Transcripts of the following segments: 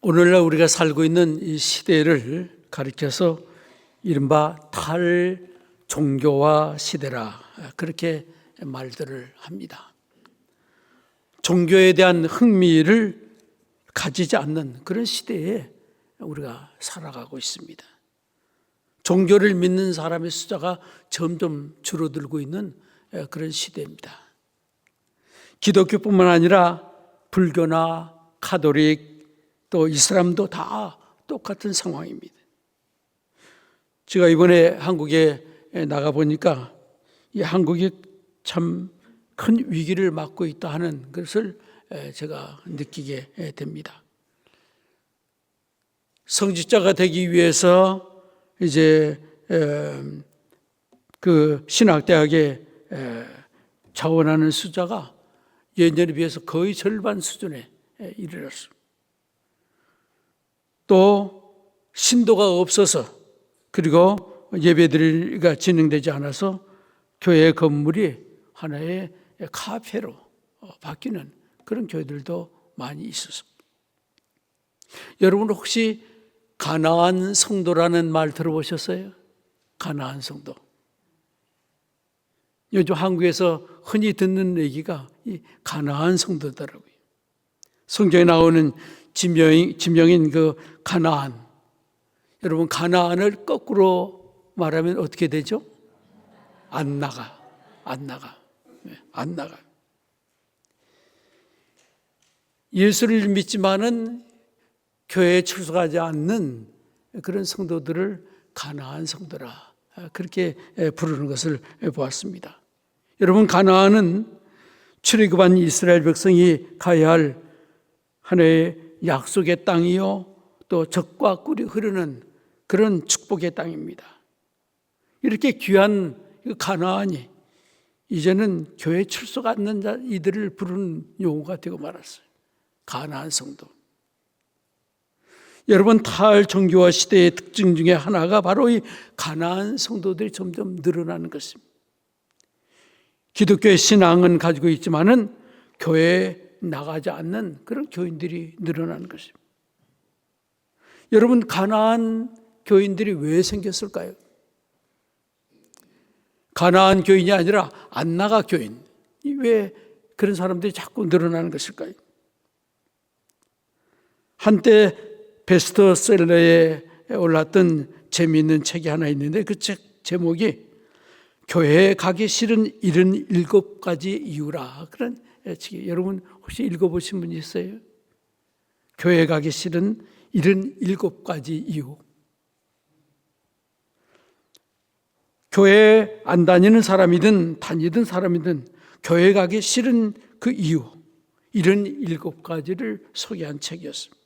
오늘날 우리가 살고 있는 이 시대를 가리켜서 이른바 탈종교화 시대라 그렇게 말들을 합니다. 종교에 대한 흥미를 가지지 않는 그런 시대에 우리가 살아가고 있습니다. 종교를 믿는 사람의 숫자가 점점 줄어들고 있는 그런 시대입니다. 기독교뿐만 아니라 불교나 가톨릭 또 이슬람도 다 똑같은 상황입니다. 제가 이번에 한국에 나가보니까 이 한국이 참 큰 위기를 맞고 있다 하는 것을 제가 느끼게 됩니다. 성직자가 되기 위해서 이제 그 신학대학에 자원하는 숫자가 예년에 비해서 거의 절반 수준에 이르렀습니다. 또 신도가 없어서 그리고 예배드리기가 진행되지 않아서 교회 건물이 하나의 카페로 바뀌는 그런 교회들도 많이 있었습니다. 여러분 혹시 가나안 성도라는 말 들어보셨어요? 가나안 성도. 요즘 한국에서 흔히 듣는 얘기가 이 가나안 성도더라고요. 성경에 나오는 지명인 그 가나안. 여러분 가나안을 거꾸로 말하면 어떻게 되죠? 안 나가. 예수를 믿지만은 교회에 출석하지 않는 그런 성도들을 가나안 성도라 그렇게 부르는 것을 보았습니다. 여러분 가나안은 출애굽한 이스라엘 백성이 가야 할 하나의 약속의 땅이요 또 젖과 꿀이 흐르는 그런 축복의 땅입니다. 이렇게 귀한 가나안이 이제는 교회에 출석 않는 자 이들을 부르는 용어가 되고 말았어요. 가나안 성도. 여러분 탈종교화 시대의 특징 중에 하나가 바로 이 가나안 성도들이 점점 늘어나는 것입니다. 기독교의 신앙은 가지고 있지만은 교회에 나가지 않는 그런 교인들이 늘어나는 것입니다. 여러분 가나안 교인들이 왜 생겼을까요? 가나안 교인이 아니라 안 나가 교인. 왜 그런 사람들이 자꾸 늘어나는 것일까요? 한때 베스트셀러에 올랐던 재미있는 책이 하나 있는데 그 책 제목이 교회에 가기 싫은 77가지 이유라 그런 책이. 여러분 혹시 읽어보신 분 있어요? 교회에 가기 싫은 77가지 이유. 교회에 안 다니는 사람이든 다니던 사람이든 교회 가기 싫은 그 이유 77가지를 소개한 책이었습니다.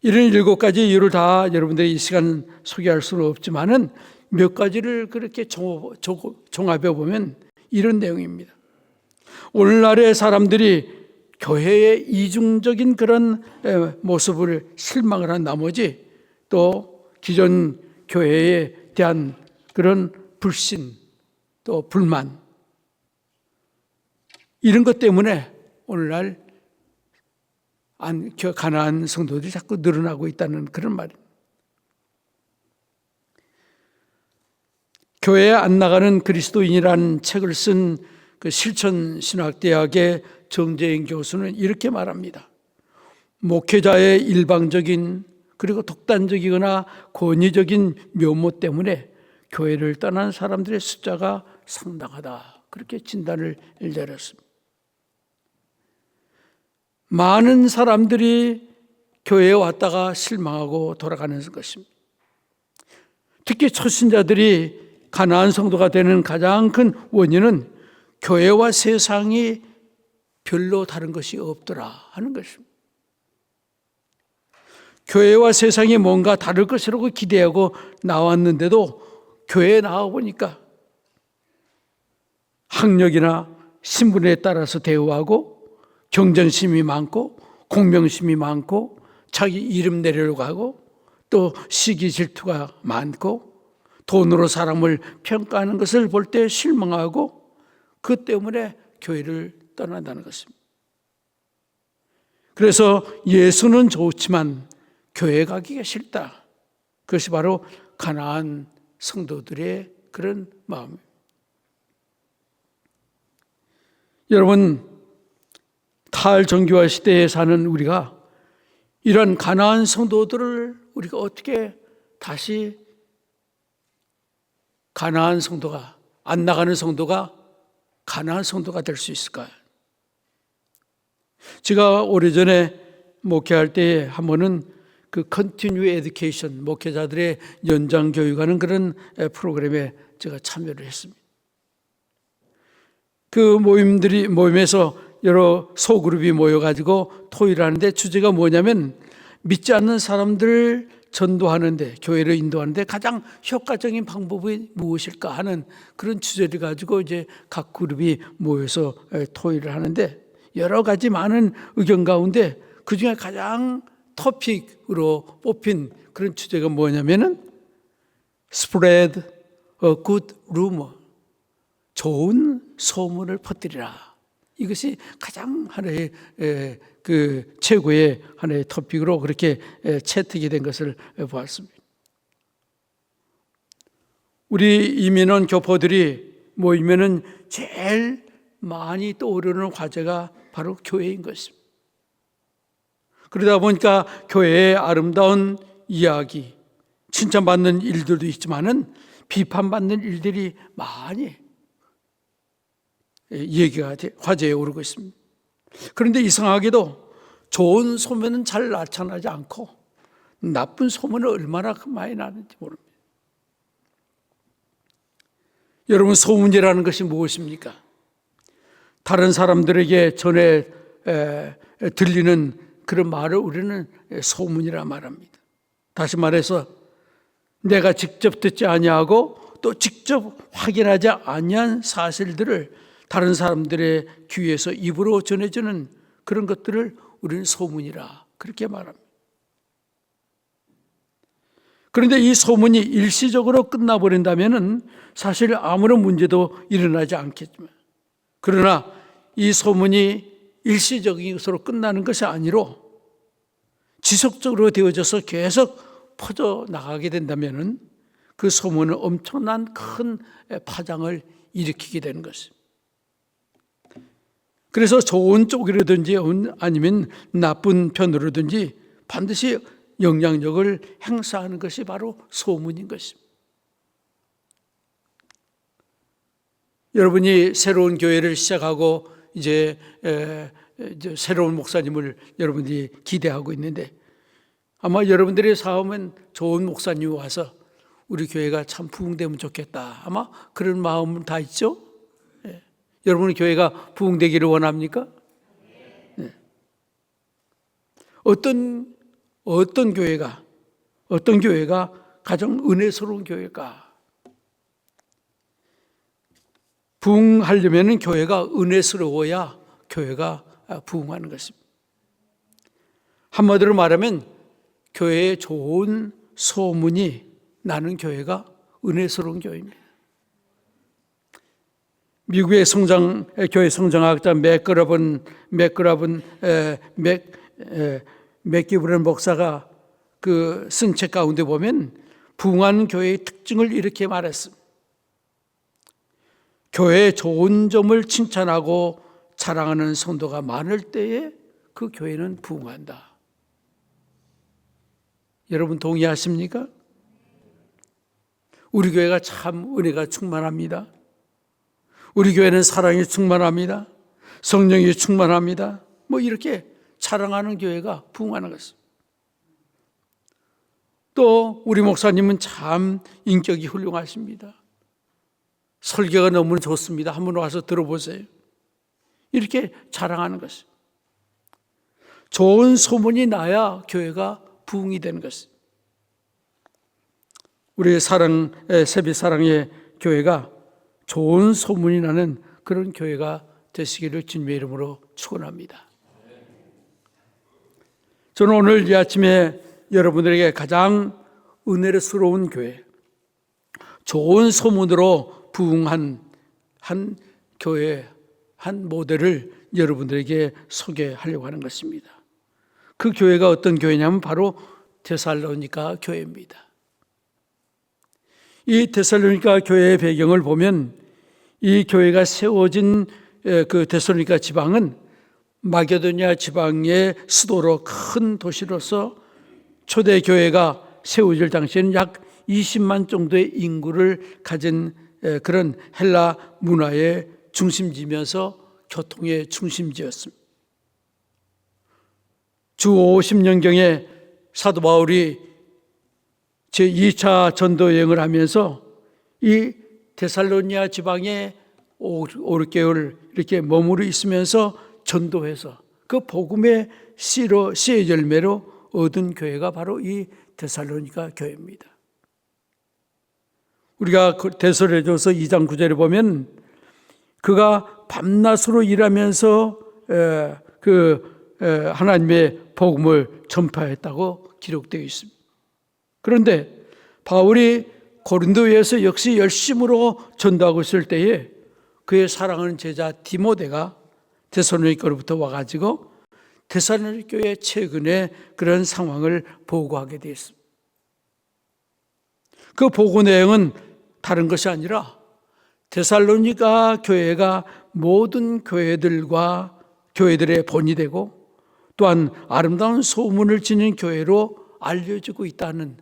77가지 이유를 다 여러분들이 이 시간 소개할 수는 없지만은 몇 가지를 그렇게 종합해 보면 이런 내용입니다. 오늘날의 사람들이 교회의 이중적인 그런 모습을 실망을 한 나머지 또 기존 교회에 대한 그런 불신 또 불만 이런 것 때문에 오늘날 가나안 성도들이 자꾸 늘어나고 있다는 그런 말입니다. 교회에 안 나가는 그리스도인이라는 책을 쓴 그 실천신학대학의 정재인 교수는 이렇게 말합니다. 목회자의 일방적인 그리고 독단적이거나 권위적인 면모 때문에 교회를 떠난 사람들의 숫자가 상당하다. 그렇게 진단을 내렸습니다. 많은 사람들이 교회에 왔다가 실망하고 돌아가는 것입니다. 특히 초신자들이 가나안 성도가 되는 가장 큰 원인은 교회와 세상이 별로 다른 것이 없더라 하는 것입니다. 교회와 세상이 뭔가 다를 것이라고 기대하고 나왔는데도 교회에 나와보니까 학력이나 신분에 따라서 대우하고 경쟁심이 많고 공명심이 많고 자기 이름 내려고 하고 또 시기 질투가 많고 돈으로 사람을 평가하는 것을 볼 때 실망하고 그 때문에 교회를 떠난다는 것입니다. 그래서 예수는 좋지만 교회 가기가 싫다. 그것이 바로 가나안 성도들의 그런 마음입니다. 여러분, 탈정교화 시대에 사는 우리가 이런 가나안 성도들을 우리가 어떻게 다시 가나안 성도가, 안 나가는 성도가 가나안 성도가 될 수 있을까요? 제가 오래전에 목회할 때 한 번은 그 Continue Education, 목회자들의 연장 교육하는 그런 프로그램에 제가 참여를 했습니다. 그 모임에서 여러 소그룹이 모여가지고 토의를 하는데 주제가 뭐냐면 믿지 않는 사람들을 전도하는데, 교회를 인도하는데 가장 효과적인 방법이 무엇일까 하는 그런 주제를 가지고 이제 각 그룹이 모여서 토의를 하는데 여러 가지 많은 의견 가운데 그 중에 가장 토픽으로 뽑힌 그런 주제가 뭐냐면은 Spread a good rumor, 좋은 소문을 퍼뜨리라. 이것이 가장 하나의 그 최고의 하나의 토픽으로 그렇게 채택이 된 것을 보았습니다. 우리 이민원 교포들이 모이면은 제일 많이 떠오르는 화제가 바로 교회인 것입니다. 그러다 보니까 교회의 아름다운 이야기, 칭찬받는 일들도 있지만은 비판받는 일들이 많이 얘기가 화제에 오르고 있습니다. 그런데 이상하게도 좋은 소문은 잘 나타나지 않고 나쁜 소문은 얼마나 많이 나는지 모릅니다. 여러분, 소문이라는 것이 무엇입니까? 다른 사람들에게 전해 들리는 그런 말을 우리는 소문이라 말합니다. 다시 말해서 내가 직접 듣지 아니하고 또 직접 확인하지 아니한 사실들을 다른 사람들의 귀에서 입으로 전해주는 그런 것들을 우리는 소문이라 그렇게 말합니다. 그런데 이 소문이 일시적으로 끝나버린다면 사실 아무런 문제도 일어나지 않겠지만, 그러나 이 소문이 일시적인 것으로 끝나는 것이 아니로 지속적으로 되어져서 계속 퍼져나가게 된다면 그 소문은 엄청난 큰 파장을 일으키게 되는 것입니다. 그래서 좋은 쪽이라든지 아니면 나쁜 편으로든지 반드시 영향력을 행사하는 것이 바로 소문인 것입니다. 여러분이 새로운 교회를 시작하고 이제 새로운 목사님을 여러분들이 기대하고 있는데 아마 여러분들의 사업은 좋은 목사님이 와서 우리 교회가 참 부흥되면 좋겠다. 아마 그런 마음은 다 있죠? 네. 여러분의 교회가 부흥되기를 원합니까? 네. 어떤 교회가 가장 은혜스러운 교회일까? 부흥하려면 교회가 은혜스러워야 교회가 부흥하는 것입니다. 한마디로 말하면 교회에 좋은 소문이 나는 교회가 은혜스러운 교회입니다. 미국의 교회 성장학자 맥기브런 목사가 그 쓴 책 가운데 보면 부흥하는 교회의 특징을 이렇게 말했습니다. 교회의 좋은 점을 칭찬하고 자랑하는 성도가 많을 때에 그 교회는 부흥한다. 여러분 동의하십니까? 우리 교회가 참 은혜가 충만합니다. 우리 교회는 사랑이 충만합니다. 성령이 충만합니다. 뭐 이렇게 자랑하는 교회가 부흥하는 것입니다. 또 우리 목사님은 참 인격이 훌륭하십니다. 설교가 너무 좋습니다. 한번 와서 들어보세요. 이렇게 자랑하는 것입니다. 좋은 소문이 나야 교회가 부흥이 되는 것입니다. 우리 세비 사랑의 교회가 좋은 소문이 나는 그런 교회가 되시기를 주님의 이름으로 축원합니다. 저는 오늘 이 아침에 여러분들에게 가장 은혜스러운 교회, 좋은 소문으로 부흥한 한 교회, 한 모델을 여러분들에게 소개하려고 하는 것입니다. 그 교회가 어떤 교회냐면 바로 데살로니가 교회입니다. 이 데살로니가 교회의 배경을 보면 이 교회가 세워진 그 데살로니가 지방은 마게도냐 지방의 수도로 큰 도시로서 초대 교회가 세워질 당시에는 약 20만 정도의 인구를 가진 그런 헬라 문화의 중심지면서 교통의 중심지였습니다. 주 50년경에 사도 바울이 제2차 전도 여행을 하면서 이 데살로니아 지방에 5개월 이렇게 머무르 있으면서 전도해서 그 복음의 씨의 열매로 얻은 교회가 바로 이 데살로니가 교회입니다. 우리가 데살로니가서 2장 9절에 보면 그가 밤낮으로 일하면서 하나님의 복음을 전파했다고 기록되어 있습니다. 그런데 바울이 고린도에서 역시 열심으로 전도하고 있을 때에 그의 사랑하는 제자 디모데가 데살로니가로부터 와가지고 데살로니가 교회 최근의 그런 상황을 보고하게 되었습니다. 그 보고 내용은 다른 것이 아니라 데살로니가 교회가 모든 교회들의 본이 되고 또한 아름다운 소문을 지닌 교회로 알려지고 있다는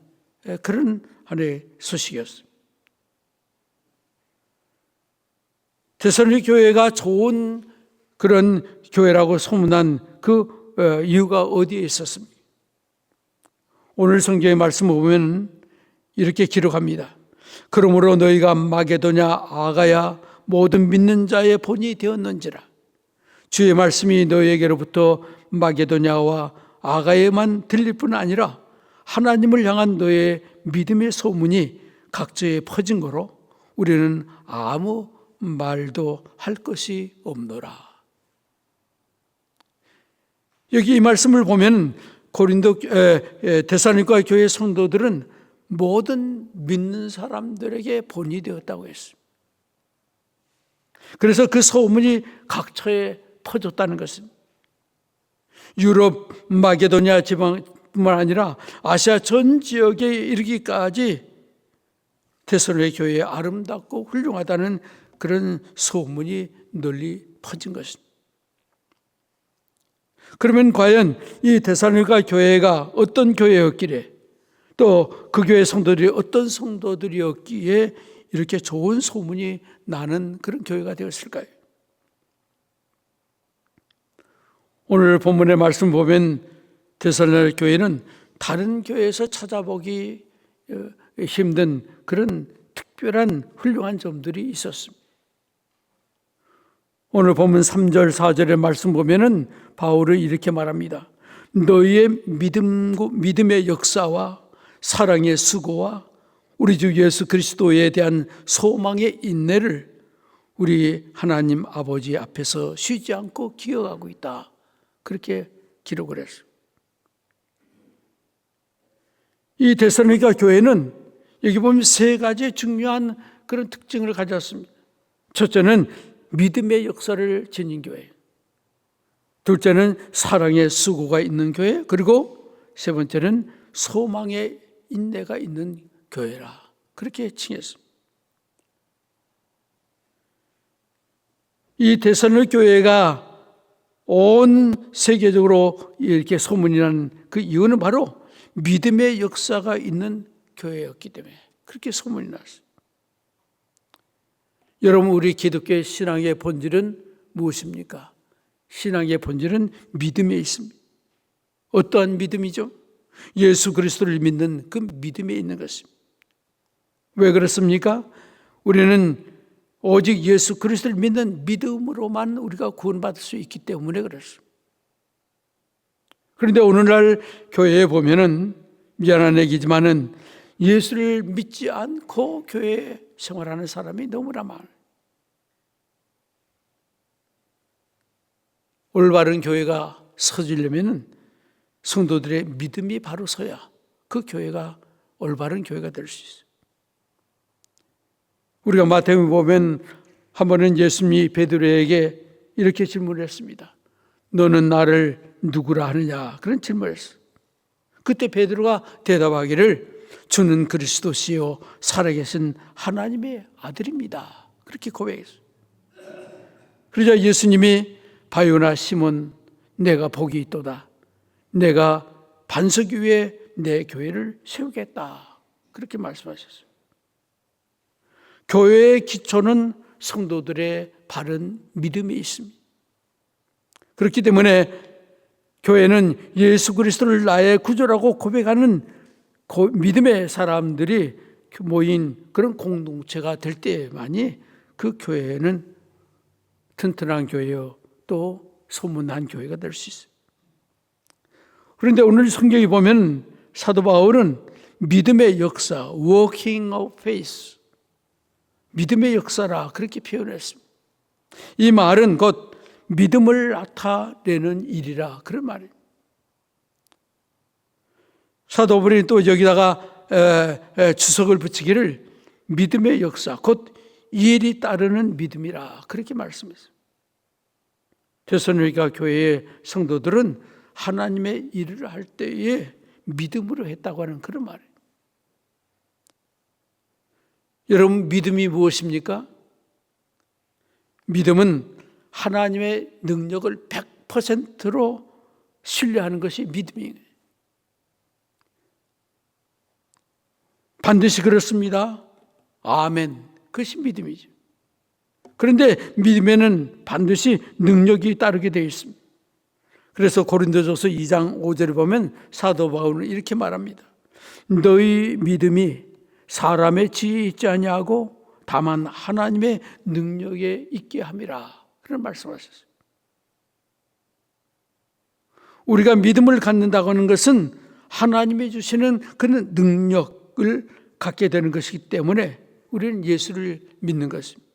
그런 하나의 소식이었습니다. 데살로니가 교회가 좋은 그런 교회라고 소문난 그 이유가 어디에 있었습니까? 오늘 성경의 말씀을 보면 이렇게 기록합니다. 그러므로 너희가 마게도냐 아가야 모든 믿는 자의 본이 되었는지라. 주의 말씀이 너희에게로부터 마게도냐와 아가야에만 들릴 뿐 아니라 하나님을 향한 너의 믿음의 소문이 각처에 퍼진 거로 우리는 아무 말도 할 것이 없노라. 여기 이 말씀을 보면 데살로니가 교회 성도들은 모든 믿는 사람들에게 본이 되었다고 했습니다. 그래서 그 소문이 각처에 퍼졌다는 것입니다. 유럽 마게도냐 지방뿐만 아니라 아시아 전 지역에 이르기까지 데살로니가 교회의 아름답고 훌륭하다는 그런 소문이 널리 퍼진 것입니다. 그러면 과연 이 데살로니가 교회가 어떤 교회였기에 또 그 교회 성도들이 어떤 성도들이었기에 이렇게 좋은 소문이 나는 그런 교회가 되었을까요? 오늘 본문의 말씀 보면 데살로니가 교회는 다른 교회에서 찾아보기 힘든 그런 특별한 훌륭한 점들이 있었습니다. 오늘 본문 3절 4절의 말씀 보면은 바울은 이렇게 말합니다. 너희의 믿음의 역사와 사랑의 수고와 우리 주 예수 그리스도에 대한 소망의 인내를 우리 하나님 아버지 앞에서 쉬지 않고 기억하고 있다. 그렇게 기록을 했어요. 이 데살로니가 교회는 여기 보면 세 가지 중요한 그런 특징을 가졌습니다. 첫째는 믿음의 역사를 지닌 교회, 둘째는 사랑의 수고가 있는 교회, 그리고 세 번째는 소망의 인내가 있는 교회라 그렇게 칭했습니다. 이 데살로니가 교회가 온 세계적으로 이렇게 소문이 난 그 이유는 바로 믿음의 역사가 있는 교회였기 때문에 그렇게 소문이 났어요. 여러분, 우리 기독교의 신앙의 본질은 무엇입니까? 신앙의 본질은 믿음에 있습니다. 어떠한 믿음이죠? 예수 그리스도를 믿는 그 믿음에 있는 것입니다. 왜 그렇습니까? 우리는 오직 예수 그리스도를 믿는 믿음으로만 우리가 구원받을 수 있기 때문에 그렇습니다. 그런데 오늘날 교회에 보면은 미안한 얘기지만은 예수를 믿지 않고 교회 생활하는 사람이 너무나 많아요. 올바른 교회가 서지려면은 성도들의 믿음이 바로 서야 그 교회가 올바른 교회가 될 수 있어요. 우리가 마태복음 보면 한 번은 예수님이 베드로에게 이렇게 질문을 했습니다. 너는 나를 누구라 하느냐? 그런 질문을 했어요. 그때 베드로가 대답하기를 주는 그리스도시요 살아계신 하나님의 아들입니다. 그렇게 고백했어요. 그러자 예수님이 바요나 시몬 내가 복이 있도다. 내가 반석 위에 내 교회를 세우겠다. 그렇게 말씀하셨어요. 교회의 기초는 성도들의 바른 믿음이 있습니다. 그렇기 때문에 교회는 예수 그리스도를 나의 구주라고 고백하는 믿음의 사람들이 모인 그런 공동체가 될 때만이 그 교회는 튼튼한 교회요 또 소문난 교회가 될 수 있어요. 그런데 오늘 성경에 보면 사도 바울은 믿음의 역사, working of faith, 믿음의 역사라 그렇게 표현했습니다. 이 말은 곧 믿음을 나타내는 일이라 그런 말이에요. 사도 바울이 또 여기다가 주석을 붙이기를 믿음의 역사, 곧 일이 따르는 믿음이라 그렇게 말씀했어요. 데살로니가 교회의 성도들은 하나님의 일을 할 때에 믿음으로 했다고 하는 그런 말이에요. 여러분 믿음이 무엇입니까? 믿음은 하나님의 능력을 100%로 신뢰하는 것이 믿음이에요. 반드시 그렇습니다. 아멘. 그것이 믿음이죠. 그런데 믿음에는 반드시 능력이 따르게 되어 있습니다. 그래서 고린도전서 2장 5절을 보면 사도 바울은 이렇게 말합니다. 너희 믿음이 사람의 지혜에 있지 아니하고 다만 하나님의 능력에 있게 함이라. 그런 말씀하셨어요. 우리가 믿음을 갖는다고 하는 것은 하나님이 주시는 그런 능력을 갖게 되는 것이기 때문에 우리는 예수를 믿는 것입니다.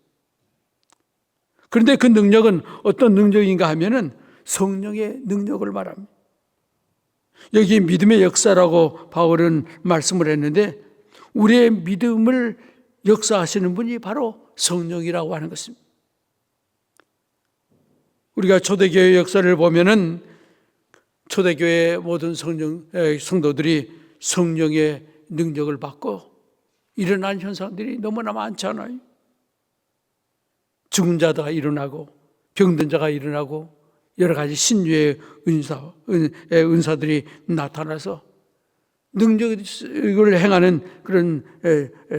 그런데 그 능력은 어떤 능력인가 하면은 성령의 능력을 말합니다. 여기 믿음의 역사라고 바울은 말씀을 했는데 우리의 믿음을 역사하시는 분이 바로 성령이라고 하는 것입니다. 우리가 초대교회 역사를 보면은 초대교회 모든 성도들이 성령의 능력을 받고 일어난 현상들이 너무나 많잖아요. 죽은 자가 일어나고 병든 자가 일어나고 여러 가지 신유의 은사들이 나타나서 능력을 행하는 그런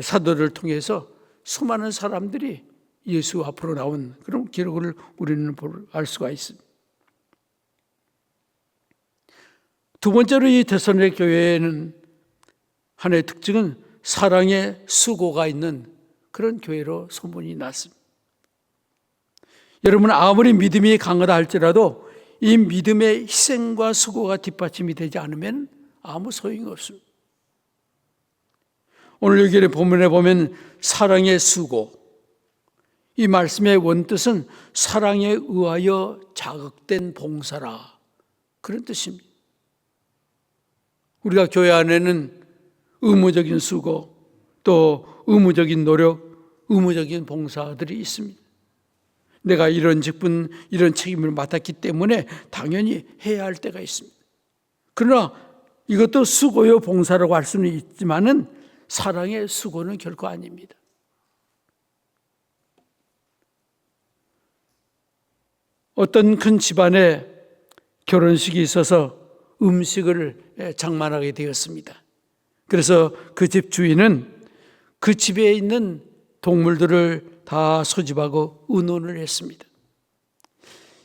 사도를 통해서 수많은 사람들이 예수 앞으로 나온 그런 기록을 우리는 알 수가 있습니다. 두 번째로 이 데살로니가 교회는 하나의 특징은 사랑의 수고가 있는 그런 교회로 소문이 났습니다. 여러분 아무리 믿음이 강하다 할지라도 이 믿음의 희생과 수고가 뒷받침이 되지 않으면 아무 소용이 없습니다. 오늘 여기 본문에 보면 사랑의 수고, 이 말씀의 원뜻은 사랑에 의하여 자극된 봉사라 그런 뜻입니다. 우리가 교회 안에는 의무적인 수고 또 의무적인 노력, 의무적인 봉사들이 있습니다. 내가 이런 직분, 이런 책임을 맡았기 때문에 당연히 해야 할 때가 있습니다. 그러나 이것도 수고요 봉사라고 할 수는 있지만은 사랑의 수고는 결코 아닙니다. 어떤 큰 집안에 결혼식이 있어서 음식을 장만하게 되었습니다. 그래서 그 집 주인은 그 집에 있는 동물들을 다 소집하고 의논을 했습니다.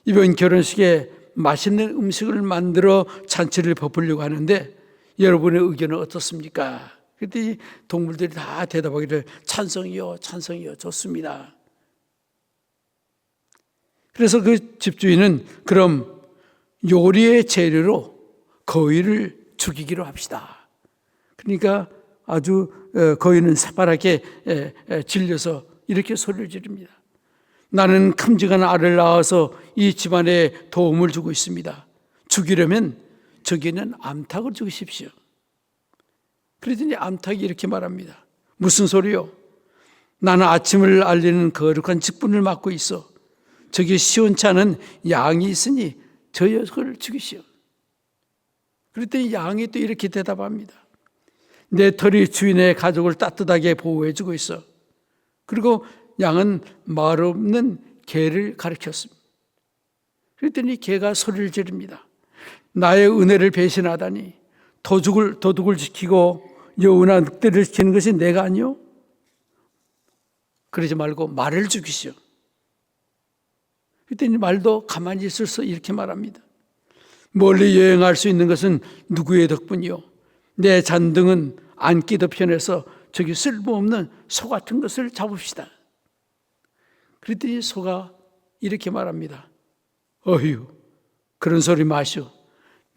이번 결혼식에 맛있는 음식을 만들어 잔치를 베풀려고 하는데 여러분의 의견은 어떻습니까? 그랬더니 동물들이 다 대답하기를 찬성이요, 찬성이요, 좋습니다. 그래서 그 집주인은 그럼 요리의 재료로 거위를 죽이기로 합시다. 그러니까 아주 거위는 새파랗게 질려서 이렇게 소리를 지릅니다. 나는 큼직한 알을 낳아서 이 집안에 도움을 주고 있습니다. 죽이려면 저기는 암탉을 죽이십시오. 그러더니 암탉이 이렇게 말합니다. 무슨 소리요? 나는 아침을 알리는 거룩한 직분을 맡고 있어. 저기 시원치 않은 양이 있으니 저 녀석을 죽이시오. 그랬더니 양이 또 이렇게 대답합니다. 내 털이 주인의 가족을 따뜻하게 보호해주고 있어. 그리고 양은 말 없는 개를 가르쳤습니다. 그랬더니 개가 소리를 지릅니다. 나의 은혜를 배신하다니 도둑을 지키고 여우나 늑대를 지키는 것이 내가 아니오? 그러지 말고 말을 죽이시오. 그랬더니 말도 가만히 있어서 이렇게 말합니다. 멀리 여행할 수 있는 것은 누구의 덕분이요? 내 잔등은 안기도 편해서 저기 쓸모없는 소 같은 것을 잡읍시다. 그랬더니 소가 이렇게 말합니다. 어휴, 그런 소리 마시오.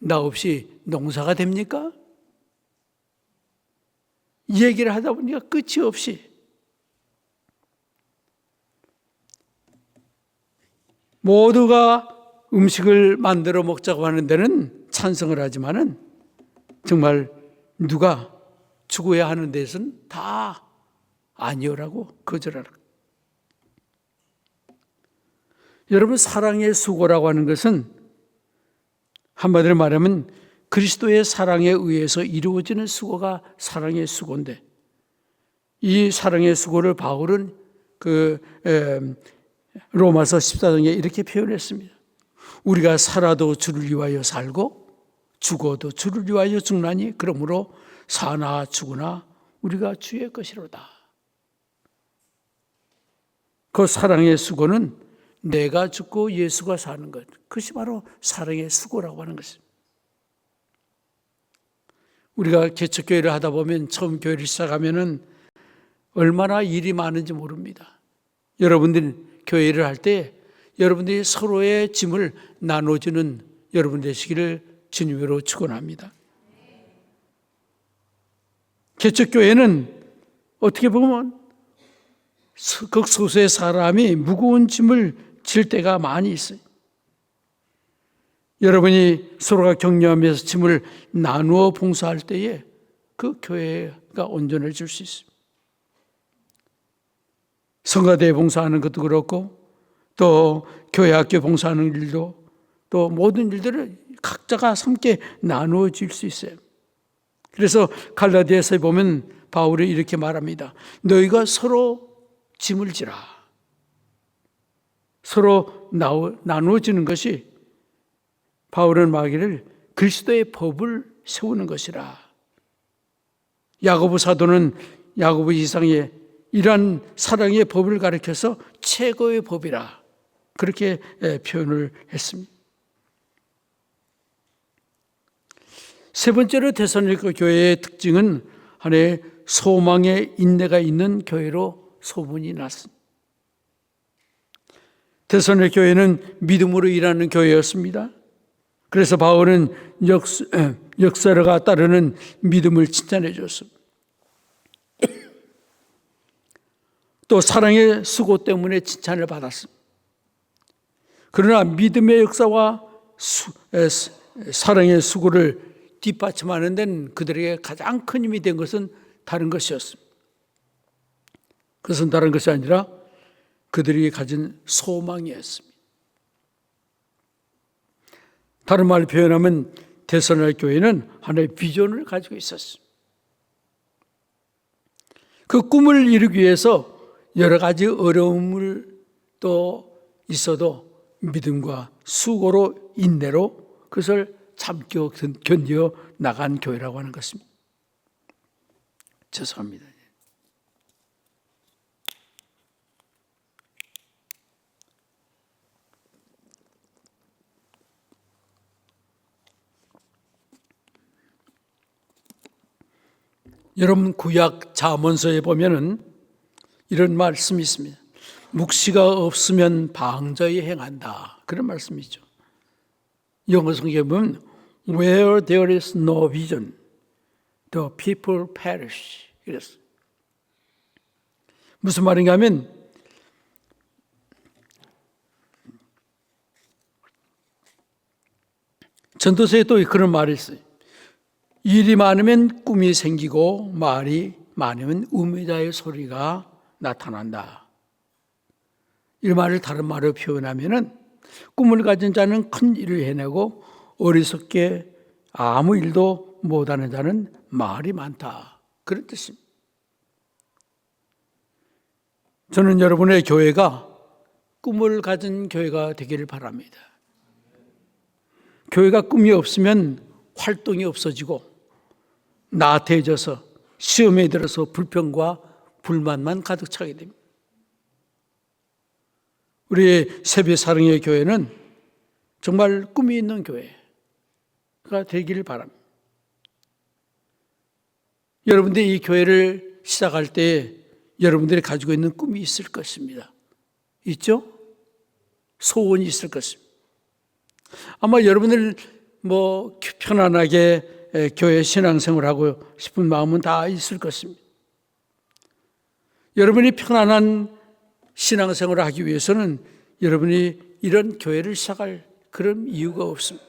나 없이 농사가 됩니까? 이 얘기를 하다 보니까 끝이 없이 모두가 음식을 만들어 먹자고 하는 데는 찬성을 하지만은 정말 누가 죽어야 하는 데서는 다 아니오라고 거절하라. 여러분, 사랑의 수고라고 하는 것은 한마디로 말하면 그리스도의 사랑에 의해서 이루어지는 수고가 사랑의 수고인데, 이 사랑의 수고를 바울은 로마서 14장에 이렇게 표현했습니다. 우리가 살아도 주를 위하여 살고 죽어도 주를 위하여 죽나니 그러므로 사나 죽으나 우리가 주의 것이로다. 그 사랑의 수고는 내가 죽고 예수가 사는 것, 그것이 바로 사랑의 수고라고 하는 것입니다. 우리가 개척교회를 하다 보면 처음 교회를 시작하면은 얼마나 일이 많은지 모릅니다. 여러분들이 교회를 할 때 여러분들이 서로의 짐을 나눠주는 여러분 되시기를 주님으로 축원합니다. 개척교회는 어떻게 보면 극소수의 사람이 무거운 짐을 질 때가 많이 있어요. 여러분이 서로가 격려하면서 짐을 나누어 봉사할 때에 그 교회가 온전해질 수 있습니다. 성가대 봉사하는 것도 그렇고 또 교회 학교 봉사하는 일도 또 모든 일들을 각자가 함께 나누어질 수 있어요. 그래서 갈라디아서에 보면 바울이 이렇게 말합니다. 너희가 서로 짐을 지라. 서로 나누어지는 것이 바울은 말하기를 그리스도의 법을 세우는 것이라. 야고보 사도는 야고보 이상의 이러한 사랑의 법을 가르쳐서 최고의 법이라 그렇게 표현을 했습니다. 세 번째로 데살로니가 교회의 특징은 하나의 소망의 인내가 있는 교회로 소문이 났습니다. 데살로니가 교회는 믿음으로 일하는 교회였습니다. 그래서 바울은 역사가 따르는 믿음을 칭찬해 줬습니다. 또 사랑의 수고 때문에 칭찬을 받았습니다. 그러나 믿음의 역사와 사랑의 수고를 뒷받침하는 데는 그들에게 가장 큰 힘이 된 것은 다른 것이었습니다. 그것은 다른 것이 아니라 그들이 가진 소망이었습니다. 다른 말로 표현하면 데살로니가 교회는 하나의 비전을 가지고 있었습니다. 그 꿈을 이루기 위해서 여러 가지 어려움을 또 있어도 믿음과 수고로 인내로 그것을 참고 견디어 나간 교회라고 하는 것입니다. 죄송합니다. 여러분 구약 잠언서에 보면은 이런 말씀이 있습니다. 묵시가 없으면 방자히 행한다. 그런 말씀이죠. 영어 성경에 보면 Where there is no vision, the people perish. 이랬어요. 무슨 말인가 하면 전도서에 또 그런 말이 있어요. 일이 많으면 꿈이 생기고 말이 많으면 우매자의 소리가 나타난다. 이 말을 다른 말로 표현하면은 꿈을 가진 자는 큰 일을 해내고 어리석게 아무 일도 못하는 자는 말이 많다. 그런 뜻입니다. 저는 여러분의 교회가 꿈을 가진 교회가 되기를 바랍니다. 교회가 꿈이 없으면 활동이 없어지고 나태해져서 시험에 들어서 불평과 불만만 가득 차게 됩니다. 우리 세배사랑의 교회는 정말 꿈이 있는 교회가 되기를 바랍니다. 여러분들이 이 교회를 시작할 때 여러분들이 가지고 있는 꿈이 있을 것입니다. 있죠? 소원이 있을 것입니다. 아마 여러분들 편안하게 교회 신앙생활하고 싶은 마음은 다 있을 것입니다. 여러분이 편안한 신앙생활을 하기 위해서는 여러분이 이런 교회를 시작할 그런 이유가 없습니다.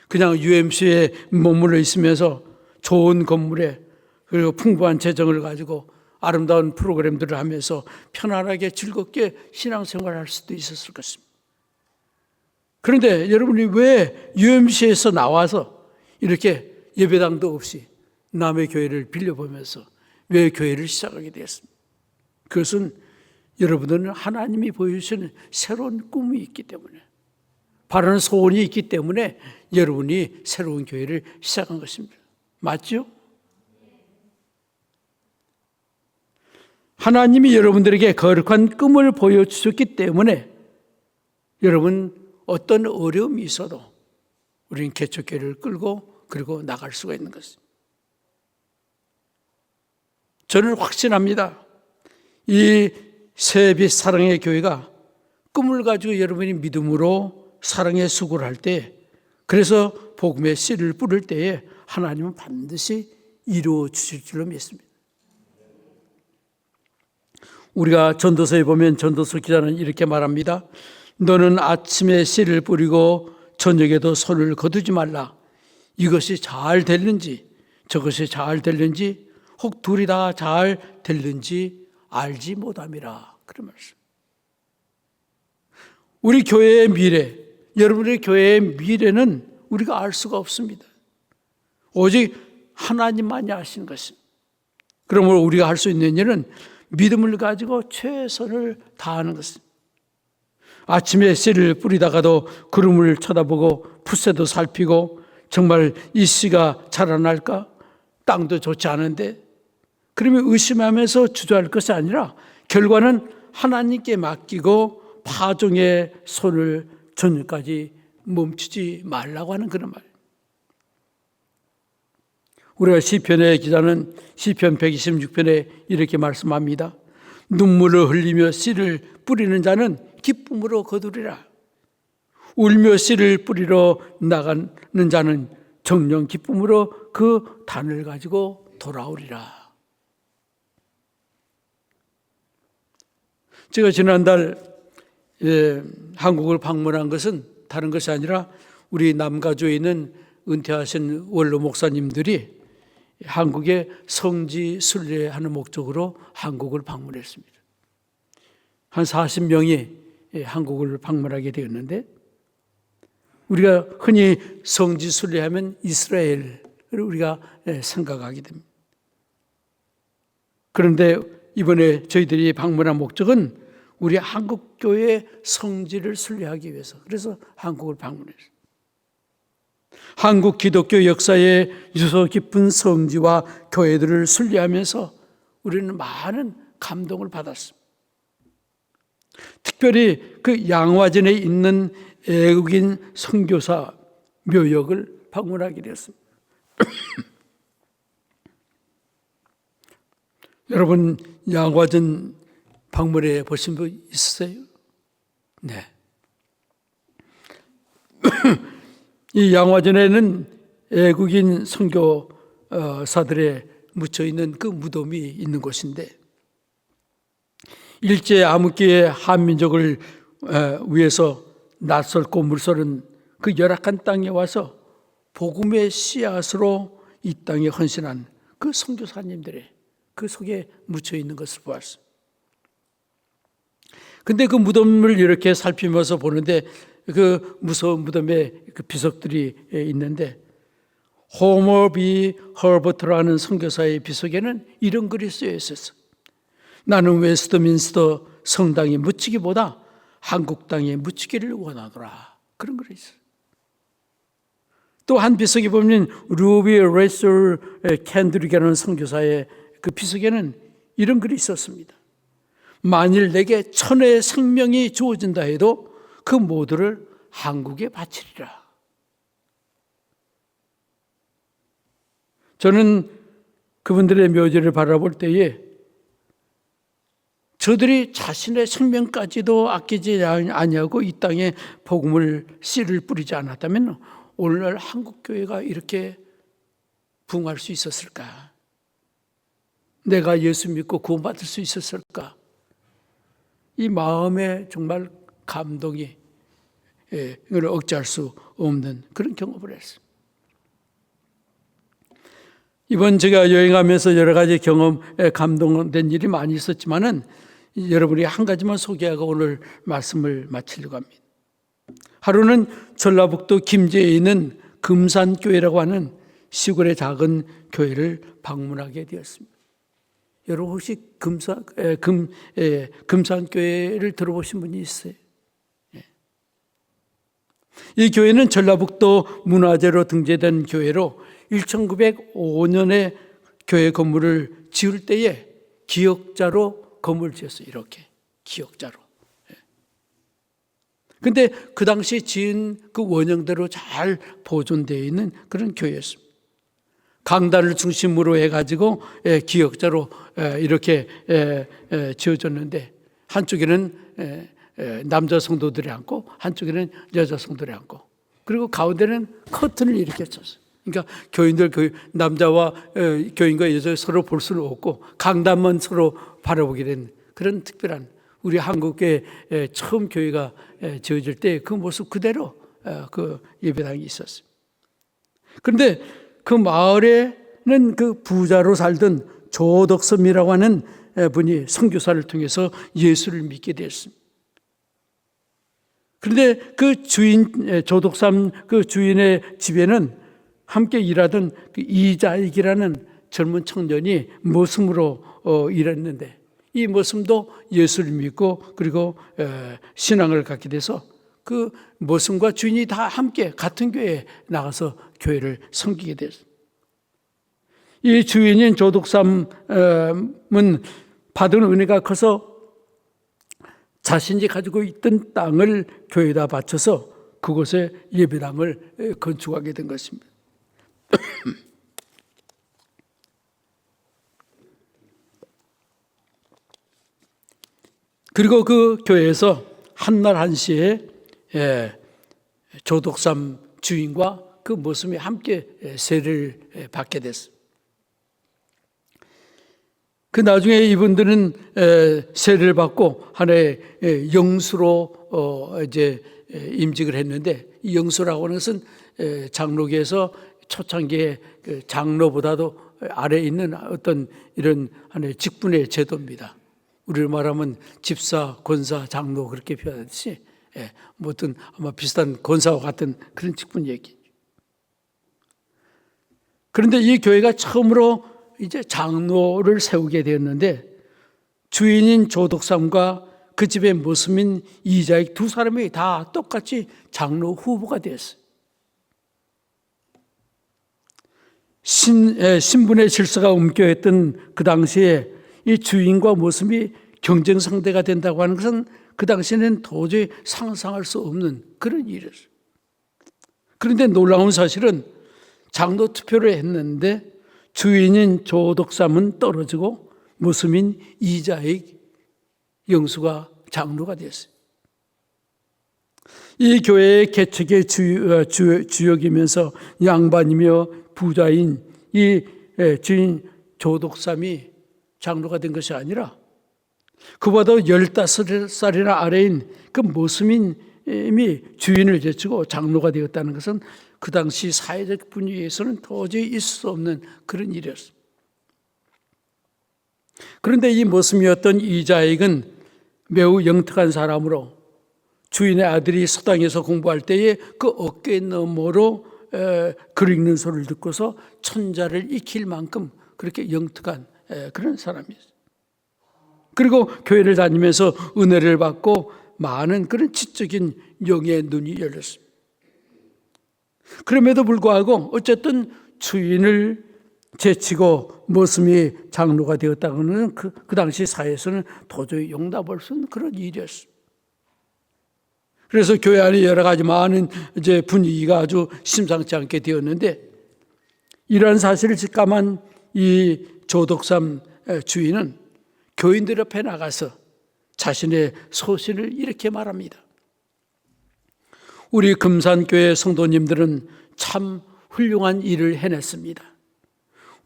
그냥 UMC에 머물러 있으면서 좋은 건물에 그리고 풍부한 재정을 가지고 아름다운 프로그램들을 하면서 편안하게 즐겁게 신앙생활을 할 수도 있었을 것입니다. 그런데 여러분이 왜 UMC에서 나와서 이렇게 예배당도 없이 남의 교회를 빌려보면서 왜 교회를 시작하게 되었습니까? 그것은 여러분들은 하나님이 보여주시는 새로운 꿈이 있기 때문에, 바라는 소원이 있기 때문에 여러분이 새로운 교회를 시작한 것입니다. 맞죠? 하나님이 여러분들에게 거룩한 꿈을 보여주셨기 때문에 여러분 어떤 어려움이 있어도 우리는 개척교회를 끌고 그리고 나갈 수가 있는 것입니다. 저는 확신합니다. 이 새빛 사랑의 교회가 꿈을 가지고 여러분이 믿음으로 사랑의 수고를 할 때, 그래서 복음의 씨를 뿌릴 때에 하나님은 반드시 이루어 주실 줄로 믿습니다. 우리가 전도서에 보면 전도서 기자는 이렇게 말합니다. 너는 아침에 씨를 뿌리고 저녁에도 손을 거두지 말라. 이것이 잘 될는지 저것이 잘 될는지 혹 둘이 다 잘 될는지 알지 못함이라. 그런 말씀. 우리 교회의 미래, 여러분의 교회의 미래는 우리가 알 수가 없습니다. 오직 하나님만이 아시는 것입니다. 그러므로 우리가 할 수 있는 일은 믿음을 가지고 최선을 다하는 것입니다. 아침에 씨를 뿌리다가도 구름을 쳐다보고 풋새도 살피고 정말 이 씨가 자라날까? 땅도 좋지 않은데, 그러면 의심하면서 주저할 것이 아니라 결과는 하나님께 맡기고 파종의 손을 저녁까지 멈추지 말라고 하는 그런 말이에요. 우리가 시편의 기자는 시편 126편에 이렇게 말씀합니다. 눈물을 흘리며 씨를 뿌리는 자는 기쁨으로 거두리라. 울며 씨를 뿌리러 나가는 자는 정령 기쁨으로 그 단을 가지고 돌아오리라. 제가 지난달 한국을 방문한 것은 다른 것이 아니라 우리 남가주에 있는 은퇴하신 원로 목사님들이 한국에 성지 순례하는 목적으로 한국을 방문했습니다. 한 40명이 한국을 방문하게 되었는데, 우리가 흔히 성지 순례하면 이스라엘을 우리가 생각하게 됩니다. 그런데 이번에 저희들이 방문한 목적은 우리 한국교회의 성지를 순례하기 위해서, 그래서 한국을 방문했어요. 한국 기독교 역사의 유서 깊은 성지와 교회들을 순례하면서 우리는 많은 감동을 받았습니다. 특별히 그 양화전에 있는 애국인 선교사 묘역을 방문하게 되었습니다. 여러분 양화전 방문해 보신 분 있으세요? 네. 이 양화전에는 애국인 선교사들의 묻혀 있는 그 무덤이 있는 곳인데, 일제 암흑기에 한민족을 위해서 낯설고 물서른 그 열악한 땅에 와서 복음의 씨앗으로 이 땅에 헌신한 그 선교사님들의 그 속에 묻혀 있는 것을 보았습니다. 근데 그 무덤을 이렇게 살피면서 보는데 그 무서운 무덤에 그 비석들이 있는데 호머 비 허버트라는 선교사의 비석에는 이런 글이 쓰여 있었어요. 나는 웨스트민스터 성당에 묻히기보다 한국 땅에 묻히기를 원하노라. 그런 글이 있어요. 또 한 비석에 보면 루비 레이설 캔드릭이라는 선교사의 그 비석에는 이런 글이 있었습니다. 만일 내게 천의 생명이 주어진다 해도 그 모두를 한국에 바치리라. 저는 그분들의 묘지를 바라볼 때에 저들이 자신의 생명까지도 아끼지 아니하고 이 땅에 복음을 씨를 뿌리지 않았다면 오늘날 한국교회가 이렇게 부흥할 수 있었을까? 내가 예수 믿고 구원받을 수 있었을까? 이 마음에 정말 감동이 이걸 억제할 수 없는 그런 경험을 했습니다. 이번 제가 여행하면서 여러 가지 경험에 감동된 일이 많이 있었지만은 여러분이 한 가지만 소개하고 오늘 말씀을 마치려고 합니다. 하루는 전라북도 김제에 있는 금산교회라고 하는 시골의 작은 교회를 방문하게 되었습니다. 여러분 혹시 금산교회를 들어보신 분이 있어요? 이 교회는 전라북도 문화재로 등재된 교회로 1905년에 교회 건물을 지을 때에 기역자로 건물을 지었어요. 이렇게 기역자로. 그런데 그 당시 지은 그 원형대로 잘 보존되어 있는 그런 교회였습니다. 강단을 중심으로 해가지고 기역자로 이렇게 지어졌는데 한쪽에는 남자 성도들이 앉고 한쪽에는 여자 성도들이 앉고 그리고 가운데는 커튼을 이렇게 쳤어요. 그러니까 교인들 남자와 교인과 여자 서로 볼 수는 없고 강단만 서로 바라보게 된 그런 특별한 우리 한국의 처음 교회가 지어질 때 그 모습 그대로 그 예배당이 있었어요. 그런데 그 마을에는 그 부자로 살던 조덕섬이라고 하는 분이 선교사를 통해서 예수를 믿게 되었습니다. 그런데 그 주인 조덕섬 그 주인의 집에는 함께 일하던 그 이자익이라는 젊은 청년이 머슴으로 일했는데 이 머슴도 예수를 믿고 그리고 신앙을 갖게 돼서 그 머슴과 주인이 다 함께 같은 교회에 나가서 교회를 섬기게 됐습니다. 이 주인인 조덕삼은 받은 은혜가 커서 자신이 가지고 있던 땅을 교회에다 바쳐서 그곳에 예배당을 건축하게 된 것입니다. 그리고 그 교회에서 한날 한시에 조덕삼 주인과 그 머슴이 함께 세례를 받게 됐습니다. 그 나중에 이분들은 세례를 받고 하나의 영수로 이제 임직을 했는데 이 영수라고 하는 것은 장로교에서 초창기에 그 장로보다도 아래에 있는 어떤 이런 하나의 직분의 제도입니다. 우리로 말하면 집사, 권사, 장로 그렇게 표현하듯이 뭐 어떤 아마 비슷한 권사와 같은 그런 직분 얘기. 그런데 이 교회가 처음으로 이제 장로를 세우게 되었는데 주인인 조덕삼과 그 집의 머슴인 이자익 두 사람이 다 똑같이 장로 후보가 되었어요. 신분의 질서가 옮겨했던 그 당시에 이 주인과 머슴이 경쟁 상대가 된다고 하는 것은 그 당시에는 도저히 상상할 수 없는 그런 일이었어요. 그런데 놀라운 사실은 장로 투표를 했는데 주인인 조덕삼은 떨어지고 머슴인 이자익 영수가 장로가 됐어요. 이 교회의 개척의 주역이면서 양반이며 부자인 이 주인 조덕삼이 장로가 된 것이 아니라 그보다 15살이나 아래인 그 머슴인 주인을 제치고 장로가 되었다는 것은 그 당시 사회적 분위기에서는 도저히 있을 수 없는 그런 일이었습니다. 그런데 이 모습이었던 이자익은 매우 영특한 사람으로 주인의 아들이 서당에서 공부할 때에 그 어깨 너머로 글 읽는 소리를 듣고서 천자를 익힐 만큼 그렇게 영특한 그런 사람이었어요. 그리고 교회를 다니면서 은혜를 받고 많은 그런 지적인 영의 눈이 열렸습니다. 그럼에도 불구하고 어쨌든 주인을 제치고 모습이 장로가 되었다고는 그 당시 사회에서는 도저히 용납할 수 없는 그런 일이었습니다. 그래서 교회 안에 여러 가지 많은 이제 분위기가 아주 심상치 않게 되었는데, 이러한 사실을 직감한 이 조덕삼 주인은 교인들 앞에 나가서 자신의 소신을 이렇게 말합니다. 우리 금산교회 성도님들은 참 훌륭한 일을 해냈습니다.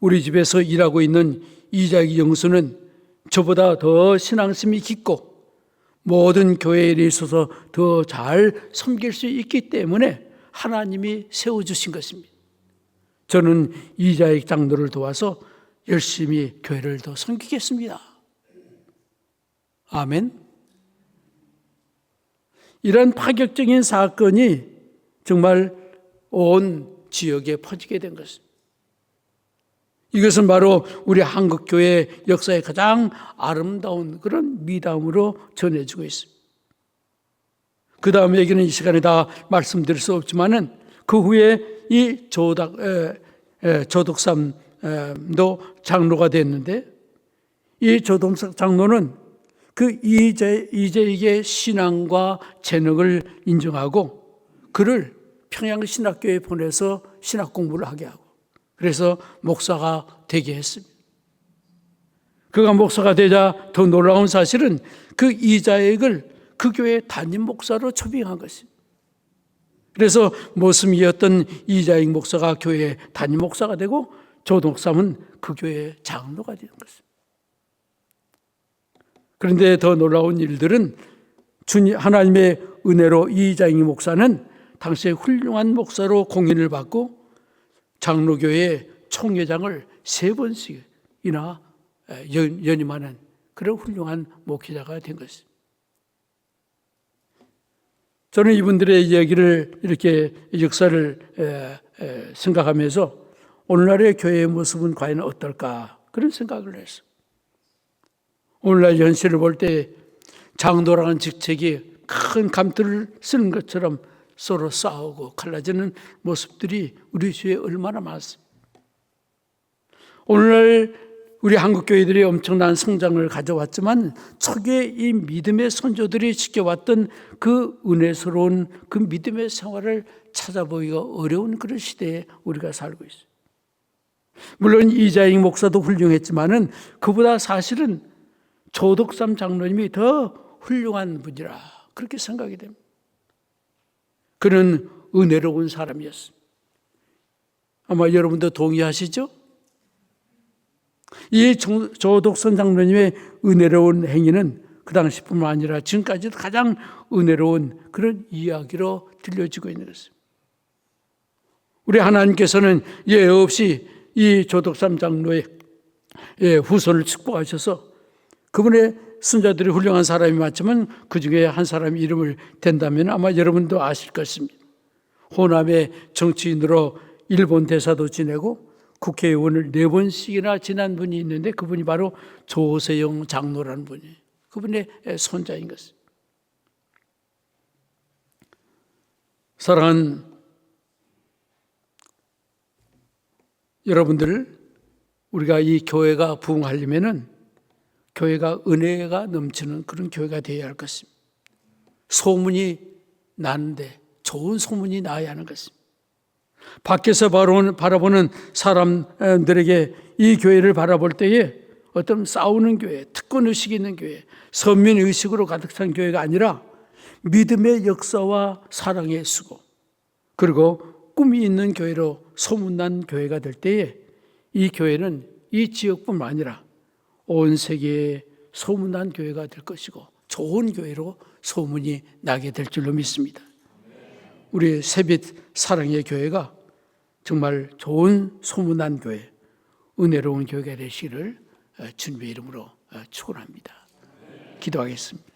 우리 집에서 일하고 있는 이자기 영수는 저보다 더 신앙심이 깊고 모든 교회 일에 있어서 더 잘 섬길 수 있기 때문에 하나님이 세워주신 것입니다. 저는 이자익 장로를 도와서 열심히 교회를 더 섬기겠습니다. 아멘. 이런 파격적인 사건이 정말 온 지역에 퍼지게 된 것입니다. 이것은 바로 우리 한국교회 역사의 가장 아름다운 그런 미담으로 전해지고 있습니다. 그 다음 얘기는 이 시간에 다 말씀드릴 수 없지만은 그 후에 이 조덕삼도 장로가 됐는데, 이 조덕삼 장로는 그 이재익의 신앙과 재능을 인정하고 그를 평양신학교에 보내서 신학 공부를 하게 하고, 그래서 목사가 되게 했습니다. 그가 목사가 되자 더 놀라운 사실은 그 이자익을 그 교회 담임 목사로 초빙한 것입니다. 그래서 모습이었던 이자익 목사가 교회 담임 목사가 되고 조덕삼은 그 교회 장로가 되는 것입니다. 그런데 더 놀라운 일들은 하나님의 은혜로 이자익 목사는 당시에 훌륭한 목사로 공인을 받고 장로교회 총회장을 3번씩이나 연임하는 그런 훌륭한 목회자가 된 것입니다. 저는 이분들의 이야기를 이렇게 역사를 생각하면서 오늘날의 교회의 모습은 과연 어떨까 그런 생각을 했어요. 오늘날 현실을 볼 때 장로라는 직책이 큰 감투를 쓰는 것처럼 서로 싸우고 갈라지는 모습들이 우리 주위에 얼마나 많습니다. 오늘날 우리 한국 교회들이 엄청난 성장을 가져왔지만 초기에 이 믿음의 선조들이 지켜왔던 그 은혜스러운 그 믿음의 생활을 찾아보기가 어려운 그런 시대에 우리가 살고 있어요. 물론 이자익 목사도 훌륭했지만은 그보다 사실은 조덕삼 장로님이 더 훌륭한 분이라 그렇게 생각이 됩니다. 그는 은혜로운 사람이었습니다. 아마 여러분도 동의하시죠? 이 조덕삼 장로님의 은혜로운 행위는 그 당시뿐만 아니라 지금까지도 가장 은혜로운 그런 이야기로 들려지고 있는 것입니다. 우리 하나님께서는 예외 없이 이 조덕삼 장로의 후손을 축복하셔서 그분의 순자들이 훌륭한 사람이 많지만 그 중에 한 사람 이름을 댄다면 아마 여러분도 아실 것입니다. 호남의 정치인으로 일본 대사도 지내고 국회의원을 4번씩이나 지난 분이 있는데 그분이 바로 조세영 장로라는 분이에요. 그분의 손자인 것입니다. 사랑하는 여러분들, 우리가 이 교회가 부흥하려면은 교회가 은혜가 넘치는 그런 교회가 되어야 할 것입니다. 소문이 나는데 좋은 소문이 나야 하는 것입니다. 밖에서 바라보는 사람들에게 이 교회를 바라볼 때에 어떤 싸우는 교회, 특권의식이 있는 교회, 선민의식으로 가득 찬 교회가 아니라 믿음의 역사와 사랑의 수고, 그리고 꿈이 있는 교회로 소문난 교회가 될 때에 이 교회는 이 지역뿐만 아니라 온 세계에 소문난 교회가 될 것이고 좋은 교회로 소문이 나게 될 줄로 믿습니다. 우리 새빛 사랑의 교회가 정말 좋은 소문난 교회, 은혜로운 교회가 되시기를 주님의 이름으로 축원합니다. 기도하겠습니다.